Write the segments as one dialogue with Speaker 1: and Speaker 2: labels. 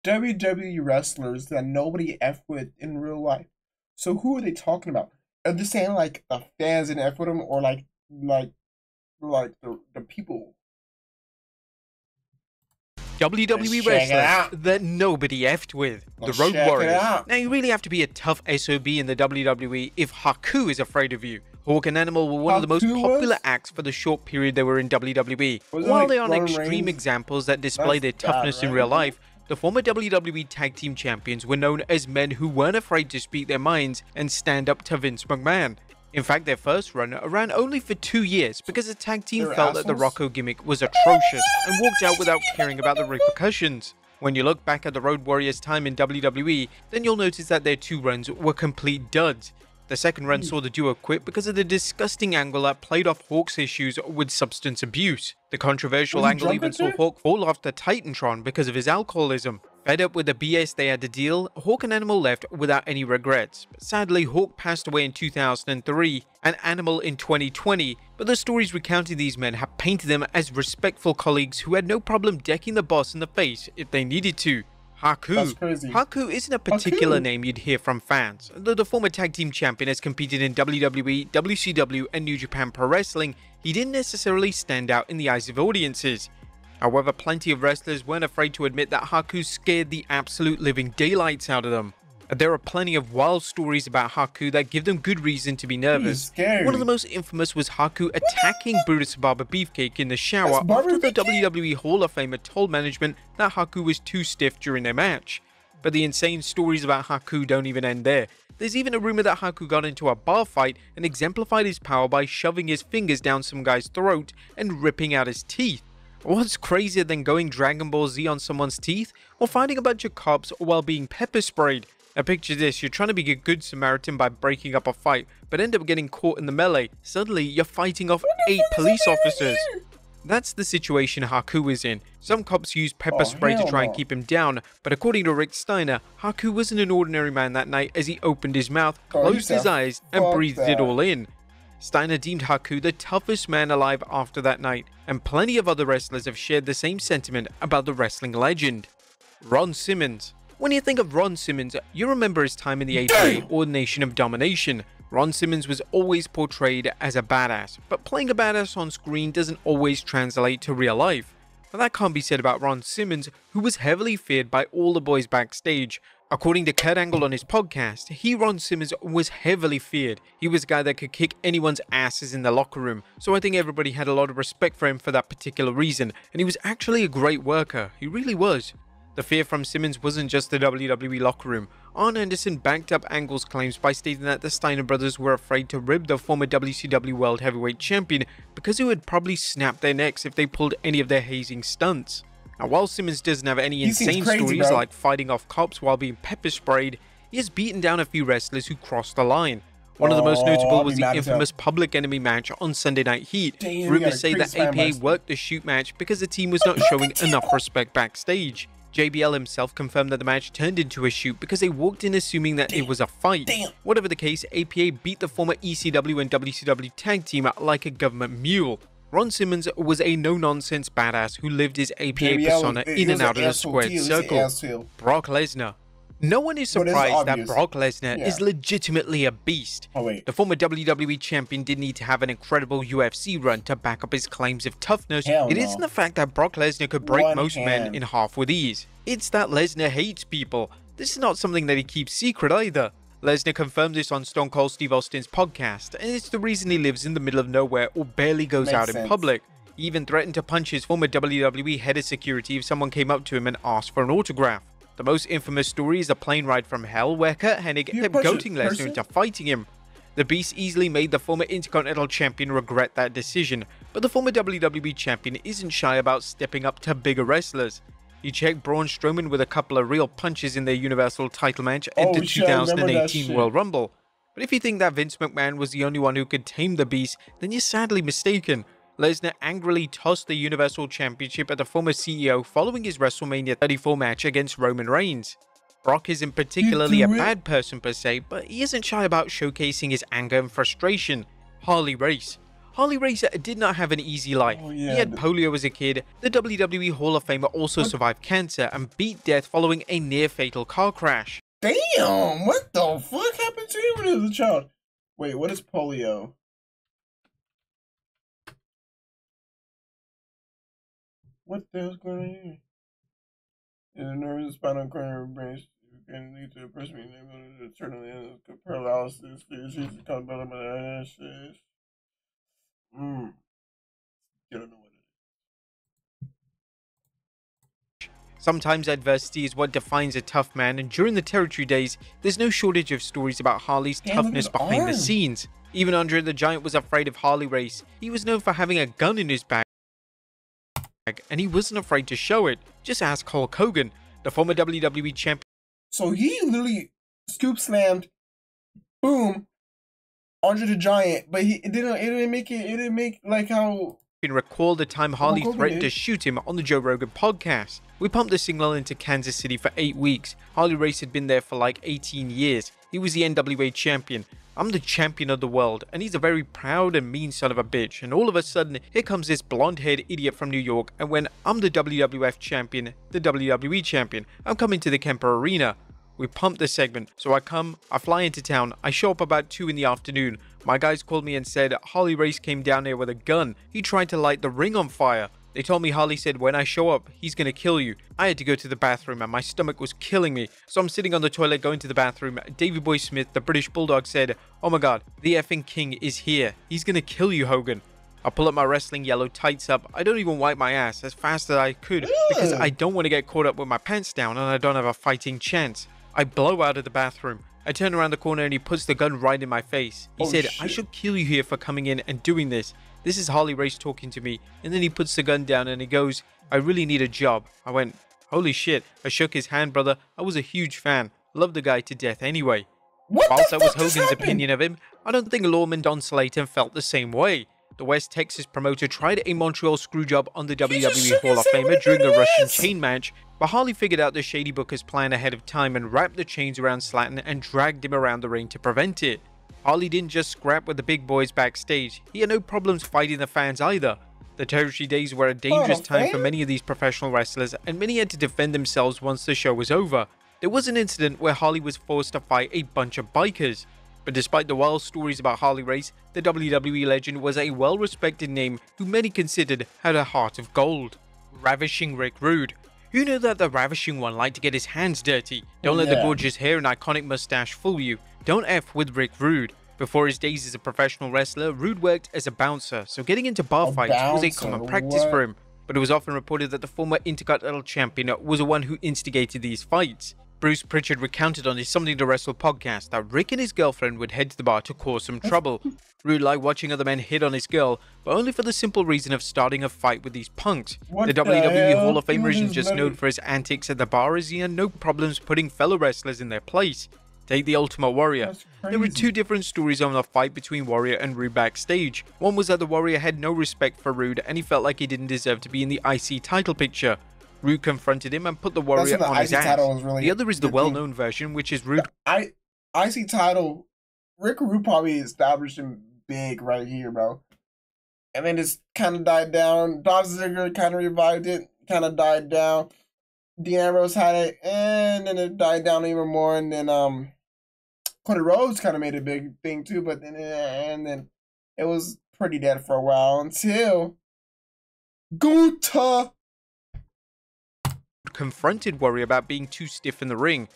Speaker 1: WWE wrestlers that nobody F with in real life. So who are they talking about? Are they saying like the fans didn't F with them, or like the people? Let's
Speaker 2: WWE
Speaker 1: check it
Speaker 2: wrestlers
Speaker 1: out.
Speaker 2: that nobody effed with. The
Speaker 1: Let's
Speaker 2: Road
Speaker 1: check it
Speaker 2: Warriors.
Speaker 1: out.
Speaker 2: Now you really have to be a tough SOB in the WWE if Haku is afraid of you. Hawk and Animal were one of the most
Speaker 1: Haku
Speaker 2: popular
Speaker 1: was?
Speaker 2: acts for the short period they were in WWE.
Speaker 1: Was it
Speaker 2: While
Speaker 1: like
Speaker 2: they aren't
Speaker 1: Roman
Speaker 2: extreme
Speaker 1: Reigns?
Speaker 2: examples that display their
Speaker 1: That's bad,
Speaker 2: toughness in
Speaker 1: right?
Speaker 2: real life, the former WWE Tag Team Champions were known as men who weren't afraid to speak their minds and stand up to Vince McMahon. In fact, their first run ran only for 2 years because the tag team
Speaker 1: They were
Speaker 2: felt that the
Speaker 1: assholes?
Speaker 2: Rocco gimmick was atrocious and walked out without caring about the repercussions. When you look back at the Road Warriors' time in WWE, then you'll notice that their 2 runs were complete duds. The second run saw the duo quit because of the disgusting angle that played off Hawk's issues with substance abuse. The controversial
Speaker 1: Was he
Speaker 2: angle
Speaker 1: drunk
Speaker 2: even
Speaker 1: up
Speaker 2: saw
Speaker 1: there?
Speaker 2: Hawk fall off the Titantron because of his alcoholism. Fed up with the BS they had to deal, Hawk and Animal left without any regrets. But sadly, Hawk passed away in 2003 and Animal in 2020, but the stories recounting these men have painted them as respectful colleagues who had no problem decking the boss in the face if they needed to. Haku.
Speaker 1: That's crazy.
Speaker 2: Haku isn't a particular
Speaker 1: Haku.
Speaker 2: name you'd hear from fans. Though the former tag team champion has competed in WWE, WCW, and New Japan Pro Wrestling, he didn't necessarily stand out in the eyes of audiences. However, plenty of wrestlers weren't afraid to admit that Haku scared the absolute living daylights out of them. There are plenty of wild stories about Haku that give them good reason to be nervous.
Speaker 1: scary.
Speaker 2: One of the most infamous was Haku attacking Brutus Barber Beefcake in the shower
Speaker 1: That's Barber
Speaker 2: after the
Speaker 1: Beefcake?
Speaker 2: WWE Hall of Famer told management that Haku was too stiff during their match. But the insane stories about Haku don't even end there. There's even a rumor that Haku got into a bar fight and exemplified his power by shoving his fingers down some guy's throat and ripping out his teeth. What's crazier than going Dragon Ball Z on someone's teeth, or fighting a bunch of cops while being pepper sprayed? Now picture this, you're trying to be a good Samaritan by breaking up a fight, but end up getting caught in the melee. Suddenly, you're fighting off 8 police officers. That's the situation Haku is in. Some cops use pepper spray to
Speaker 1: hell
Speaker 2: try and
Speaker 1: no.
Speaker 2: keep him down, but according to Rick Steiner, Haku wasn't an ordinary man that night as he opened his mouth,
Speaker 1: Oh, he
Speaker 2: closed his
Speaker 1: said,
Speaker 2: eyes, and
Speaker 1: "Fuck
Speaker 2: breathed it
Speaker 1: that."
Speaker 2: all in. Steiner deemed Haku the toughest man alive after that night, and plenty of other wrestlers have shared the same sentiment about the wrestling legend. Ron Simmons. When you think of Ron Simmons, you remember his time in the APA or Nation of Domination. Ron Simmons was always portrayed as a badass, but playing a badass on screen doesn't always translate to real life. But that can't be said about Ron Simmons, who was heavily feared by all the boys backstage. According to Kurt Angle on his podcast, Ron Simmons was heavily feared. He was a guy that could kick anyone's asses in the locker room, so I think everybody had a lot of respect for him for that particular reason, and he was actually a great worker. He really was. The fear from Simmons wasn't just the WWE locker room. Arn Anderson backed up Angle's claims by stating that the Steiner brothers were afraid to rib the former WCW World Heavyweight Champion because it would probably snap their necks if they pulled any of their hazing stunts. Now, while Simmons doesn't have any
Speaker 1: He seems
Speaker 2: insane
Speaker 1: crazy,
Speaker 2: stories
Speaker 1: bro.
Speaker 2: like fighting off cops while being pepper sprayed, he has beaten down a few wrestlers who crossed the line. One of the most
Speaker 1: Oh,
Speaker 2: notable
Speaker 1: I'll
Speaker 2: was
Speaker 1: be
Speaker 2: the
Speaker 1: mad as hell.
Speaker 2: infamous Public Enemy match on Sunday Night Heat.
Speaker 1: Damn, you got
Speaker 2: Rumors
Speaker 1: a
Speaker 2: say that
Speaker 1: crazy fan
Speaker 2: APA
Speaker 1: base.
Speaker 2: worked the shoot match because the team was not showing enough respect backstage. JBL himself confirmed that the match turned into a shoot because they walked in assuming that it was a fight. Whatever the case, APA beat the former ECW and WCW tag team like a government mule. Ron Simmons was a no-nonsense badass who lived his APA
Speaker 1: JBL
Speaker 2: persona
Speaker 1: was-
Speaker 2: in
Speaker 1: he
Speaker 2: and
Speaker 1: was
Speaker 2: out
Speaker 1: an
Speaker 2: of the
Speaker 1: asshole,
Speaker 2: squared
Speaker 1: too. He was an
Speaker 2: circle.
Speaker 1: asshole.
Speaker 2: Brock Lesnar. No one is
Speaker 1: But it's
Speaker 2: surprised that
Speaker 1: obvious.
Speaker 2: Brock Lesnar
Speaker 1: Yeah.
Speaker 2: is legitimately a beast.
Speaker 1: Oh, wait.
Speaker 2: The former WWE champion did need to have an incredible UFC run to back up his claims of toughness.
Speaker 1: Hell
Speaker 2: It
Speaker 1: no.
Speaker 2: isn't the fact that Brock Lesnar could break
Speaker 1: One
Speaker 2: most men
Speaker 1: hand.
Speaker 2: in half with ease. It's that Lesnar hates people. This is not something that he keeps secret either. Lesnar confirmed this on Stone Cold Steve Austin's podcast, and it's the reason he lives in the middle of nowhere or barely goes
Speaker 1: Makes
Speaker 2: out in
Speaker 1: sense.
Speaker 2: public. He even threatened to punch his former WWE head of security if someone came up to him and asked for an autograph. The most infamous story is a plane ride from hell where Kurt Hennig
Speaker 1: You
Speaker 2: kept
Speaker 1: punch a
Speaker 2: goading Lesnar
Speaker 1: person?
Speaker 2: into fighting him. The Beast easily made the former Intercontinental Champion regret that decision, but the former WWE Champion isn't shy about stepping up to bigger wrestlers. He checked Braun Strowman with a couple of real punches in their Universal title match at the
Speaker 1: shit, I remember that
Speaker 2: 2018
Speaker 1: shit.
Speaker 2: World Rumble. But if you think that Vince McMahon was the only one who could tame the Beast, then you're sadly mistaken. Lesnar angrily tossed the Universal Championship at the former CEO following his WrestleMania 34 match against Roman Reigns. Brock isn't particularly a
Speaker 1: do it?
Speaker 2: bad person per se, but he isn't shy about showcasing his anger and frustration. Harley Race. Harley Race did not have an easy life.
Speaker 1: Oh,
Speaker 2: He
Speaker 1: yeah.
Speaker 2: had polio as a kid. The WWE Hall of Famer also survived cancer and beat death following a near-fatal car crash.
Speaker 1: Damn, what the fuck happened to you when he was a child? Wait, what is polio? What the hell's going on here? In the nervous spinal cord of brain can lead to a person being able to turn on the end of paralysis, disease, paralysis. You don't know what it is.
Speaker 2: Sometimes adversity is what defines a tough man, and during the territory days, there's no shortage of stories about Harley's toughness behind the scenes. Even Andre the Giant was afraid of Harley Race. He was known for having a gun in his bag, and he wasn't afraid to show it. Just ask Hulk Hogan, the former WWE champion.
Speaker 1: So he literally scoop slammed, boom, Andre the Giant, but it didn't make like how.
Speaker 2: Recall the time Harley threatened to shoot him on the Joe Rogan podcast. We pumped the signal into Kansas City for 8 weeks. Harley Race had been there for like 18 years. He was the NWA champion. I'm the champion of the world, and he's a very proud and mean son of a bitch. And all of a sudden, here comes this blonde-haired idiot from New York, and when I'm the WWF champion, the WWE champion, I'm coming to the Kemper Arena. We pumped the segment, so I fly into town, I show up about 2 in the afternoon. My guys called me and said Harley Race came down there with a gun. He tried to light the ring on fire. They told me Harley said when I show up, he's gonna kill you. I had to go to the bathroom and my stomach was killing me. So I'm sitting on the toilet going to the bathroom. Davey Boy Smith, the British Bulldog, said, "Oh my god, the effing king is here. He's gonna kill you, Hogan." I pull up my wrestling yellow tights up. I don't even wipe my ass as fast as I could because I don't want to get caught up with my pants down and I don't have a fighting chance. I blow out of the bathroom. I turn around the corner and he puts the gun right in my face. He said, "I should kill you here for coming in and doing this." This is Harley Race talking to me. And then he puts the gun down and he goes, "I really need a job." I went, "Holy shit." I shook his hand, brother. I was a huge fan. Loved the guy to death anyway. Whilst that was Hogan's opinion of him, I don't think Lawman Don Slater felt the same way. The West Texas promoter tried a Montreal screwjob on the WWE Hall of Famer during a Russian chain match, but Harley figured out the shady booker's plan ahead of time and wrapped the chains around Slatton and dragged him around the ring to prevent it. Harley didn't just scrap with the big boys backstage, he had no problems fighting the fans either. The territory days were a dangerous time for many of these professional wrestlers, and many had to defend themselves once the show was over. There was an incident where Harley was forced to fight a bunch of bikers. But despite the wild stories about Harley Race, the WWE legend was a well-respected name who many considered had a heart of gold. Ravishing Rick Rude. Who knew that the Ravishing One liked to get his hands dirty? Don't let the gorgeous hair and iconic mustache fool you. Don't F with Rick Rude. Before his days as a professional wrestler, Rude worked as a bouncer, so getting into bar fights was a common practice for him. But it was often reported that the former Intercontinental Champion was the one who instigated these fights. Bruce Pritchard recounted on his Something to Wrestle podcast that Rick and his girlfriend would head to the bar to cause some trouble. Rude liked watching other men hit on his girl, but only for the simple reason of starting a fight with these punks. The WWE Hall of Famer isn't just known for his antics at the bar, as he had no problems putting fellow wrestlers in their place. Take the Ultimate Warrior. There were 2 different stories on the fight between Warrior and Rude backstage. One was that the Warrior had no respect for Rude and he felt like he didn't deserve to be in the IC title picture. Rude confronted him and put the Warrior on his ass. The other is the well-known version, which is Rude.
Speaker 1: IC title, Rick Rude probably established him big right here, bro. And then just kind of died down. Dolph Ziggler kind of revived it, kind of died down. Dean Ambrose had it, and then it died down even more. And then Cody Rhodes kind of made a big thing too, but then it was pretty dead for a while until Gunther
Speaker 2: confronted Warrior about being too stiff in the ring.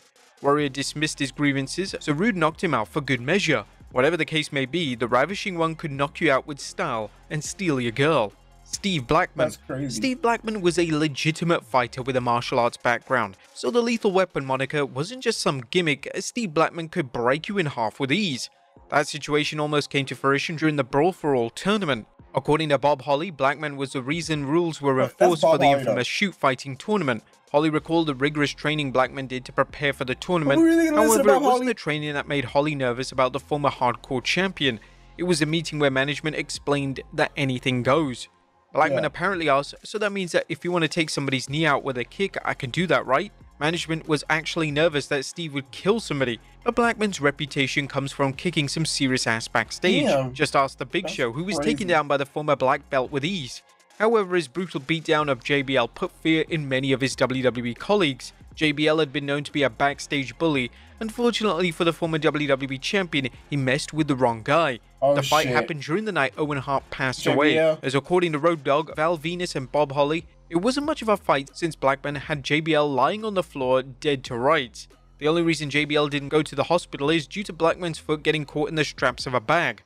Speaker 2: Warrior dismissed his grievances, so Rude knocked him out for good measure. Whatever the case may be, the Ravishing One could knock you out with style and steal your girl. Steve Blackman.
Speaker 1: That's crazy.
Speaker 2: Steve Blackman was a legitimate fighter with a martial arts background, so the Lethal Weapon moniker wasn't just some gimmick, as Steve Blackman could break you in half with ease. That situation almost came to fruition during the Brawl for All tournament. According to Bob Holly, Blackman was the reason rules were enforced for the infamous shoot fighting tournament. Holly recalled the rigorous training Blackman did to prepare for the tournament. However, it wasn't the training that made Holly nervous about the former hardcore champion. It was a meeting where management explained that anything goes. Blackman apparently asked, "So that means that if you want to take somebody's knee out with a kick, I can do that, right?" Management was actually nervous that Steve would kill somebody, but Blackman's reputation comes from kicking some serious ass backstage.
Speaker 1: Damn.
Speaker 2: Just ask the Big
Speaker 1: That's
Speaker 2: Show, who was
Speaker 1: crazy.
Speaker 2: taken down by the former black belt with ease. However, his brutal beatdown of JBL put fear in many of his WWE colleagues. JBL had been known to be a backstage bully. Unfortunately for the former WWE champion, he messed with the wrong guy. The fight happened during the night Owen Hart passed away, as according to Road Dogg, Val Venus and Bob Holly, it wasn't much of a fight since Blackman had JBL lying on the floor dead to rights. The only reason JBL didn't go to the hospital is due to Blackman's foot getting caught in the straps of a bag.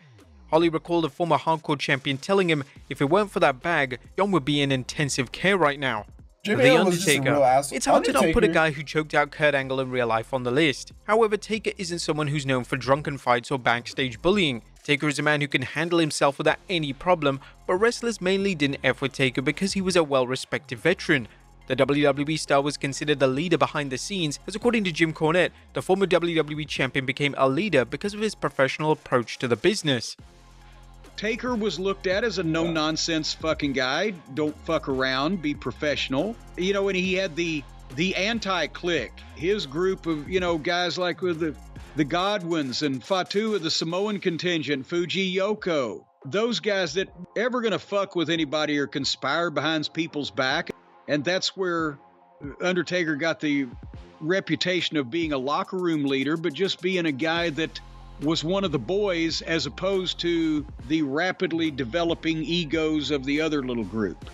Speaker 2: Holly recalled a former hardcore champion telling him if it weren't for that bag, Jon would be in intensive care right now. The Undertaker. It's hard to not put a guy who choked out Kurt Angle in real life on the list. However, Taker isn't someone who's known for drunken fights or backstage bullying. Taker is a man who can handle himself without any problem, but wrestlers mainly didn't F with Taker because he was a well-respected veteran. The WWE star was considered the leader behind the scenes, as according to Jim Cornette, the former WWE champion became a leader because of his professional approach to the business.
Speaker 3: Taker was looked at as a no-nonsense fucking guy. Don't fuck around, be professional. You know, and he had the anti-clique, his group of, you know, guys like with the Godwins and Fatu of the Samoan contingent, Fuji Yoko. Those guys that ever gonna fuck with anybody or conspire behind people's back. And that's where Undertaker got the reputation of being a locker room leader, but just being a guy that was one of the boys as opposed to the rapidly developing egos of the other little group.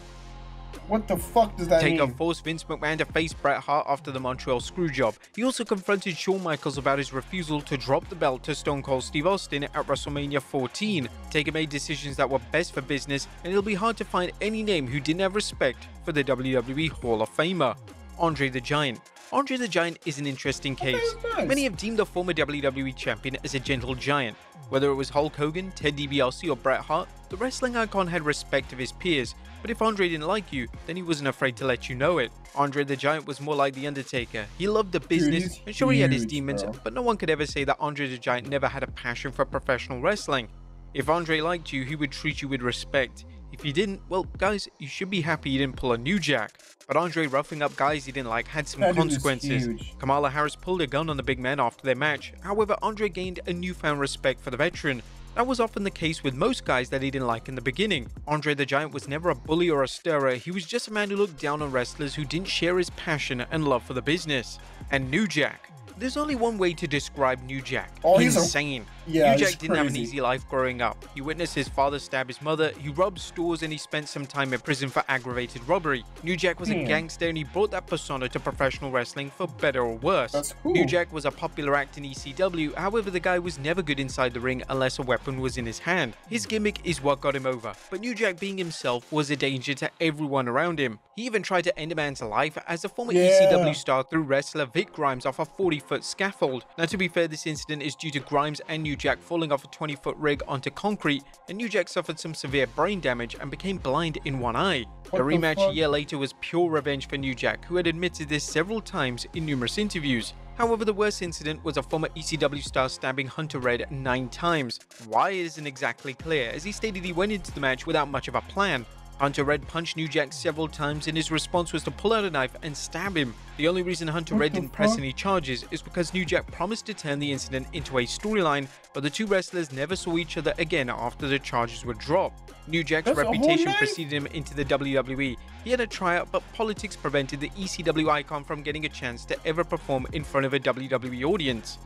Speaker 1: What the fuck does that mean?
Speaker 2: Taker forced Vince McMahon to face Bret Hart after the Montreal Screwjob. He also confronted Shawn Michaels about his refusal to drop the belt to Stone Cold Steve Austin at WrestleMania 14. Taker made decisions that were best for business, and it'll be hard to find any name who didn't have respect for the WWE Hall of Famer. Andre the Giant. Andre the Giant is an interesting case. Many have deemed the former WWE champion as a gentle giant. Whether it was Hulk Hogan, Ted DiBiase or Bret Hart, the wrestling icon had respect of his peers, but if Andre didn't like you, then he wasn't afraid to let you know it. Andre the Giant was more like the Undertaker. He loved the business, and sure he had his demons, but no one could ever say that Andre the Giant never had a passion for professional wrestling. If Andre liked you, he would treat you with respect. If he didn't, well guys, you should be happy you didn't pull a New Jack. But Andre roughing up guys he didn't like had some consequences. Kamala Harris pulled a gun on the big man after their match. However, Andre gained a newfound respect for the veteran. That was often the case with most guys that he didn't like in the beginning. Andre the Giant was never a bully or a stirrer, he was just a man who looked down on wrestlers who didn't share his passion and love for the business. And New Jack. There's only one way to describe New Jack. Insane. New Jack didn't have an easy life growing up. He witnessed his father stab his mother, he robbed stores, and he spent some time in prison for aggravated robbery. New Jack was a gangster, and he brought that persona to professional wrestling for better or worse. New Jack was a popular act in ECW, however the guy was never good inside the ring unless a weapon was in his hand. His gimmick is what got him over, but New Jack being himself was a danger to everyone around him. He even tried to end a man's life as a former ECW star threw wrestler Vic Grimes off a 40-foot scaffold. Now to be fair, this incident is due to Grimes and New Jack falling off a 20-foot rig onto concrete, and New Jack suffered some severe brain damage and became blind in one eye. The rematch a year later was pure revenge for New Jack, who had admitted this several times in numerous interviews. However, the worst incident was a former ECW star stabbing Hunter Red 9 times. Why isn't exactly clear, as he stated he went into the match without much of a plan. Hunter Red punched New Jack several times and his response was to pull out a knife and stab him. The only reason Hunter Red didn't press any charges is because New Jack promised to turn the incident into a storyline, but the two wrestlers never saw each other again after the charges were dropped. New Jack's reputation preceded him into the WWE. He had a tryout, but politics prevented the ECW icon from getting a chance to ever perform in front of a WWE audience.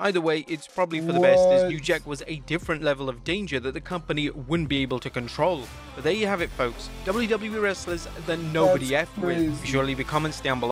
Speaker 2: Either way, it's probably for the best, as New Jack was a different level of danger that the company wouldn't be able to control. But there you have it folks, WWE wrestlers that nobody F with. Be sure to leave your comments down below.